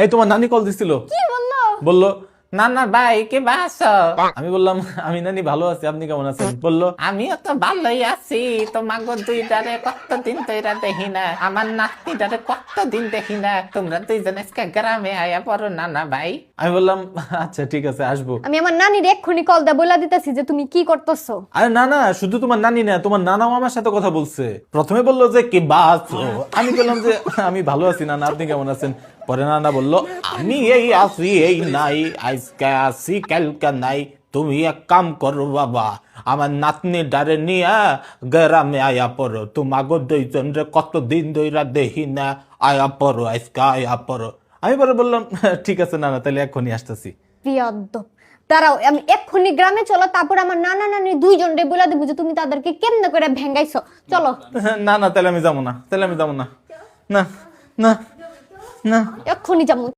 এই তোমার নানি কল দিছিল, কি বললো? বললো নানা ভাই কে বাসো। আমি বললাম আমি নানি ভালো আছি, আপনি কেমন আছেন? বললো আমিও তো ভালোই আছি, তোমাকে দুইটারে কতদিন তৈরা দেখি না, আমার নাতনিটারে কতদিন দেখি না, তোমরা দুইজন আজকে গ্রামে আয়া পড়ো নানা ভাই। আমি বললাম আচ্ছা ঠিক আছে আসবো। আমি আমার নানির এক্ষুনি কল দা বলে দিতেছি যে তুমি কি করতেছো। আরে না না, শুধু তোমার নানি না, তোমার নানাও আমার সাথে কথা বলছে। প্রথমে বললো যে কি বাসো, আমি বললাম যে আমি ভালো আছি নানা, আপনি কেমন আছেন? পরে নানা বললো আমি এই আছি এই নাই, আজকে আছি কালকে নাই, তুমি এক কাম করো বাবা, আমার নাতনি ডারে নিয়ে গ্রামে আয়া পড়ো, তোমাকে দুইজন রে কতদিন ধইরা দেখি না, আয়া পড়ো আজকে আয়া পড়ো। আমি পরে বললাম ঠিক আছে নানা, তাহলে এখনই আসতেছি। বিয়াদ্দপ, দাঁড়াও আমি এক্ষুনি গ্রামে চলো, তারপর আমার নানা নানি দুইজনরে বলে দেবো যে তুমি তাদেরকে কেমনে করে ভেঙ্গাইছো। চলো। না না, তাহলে আমি যাবো না, তাহলে আমি যাবো না, না না না। এক্ষুনি যাবো।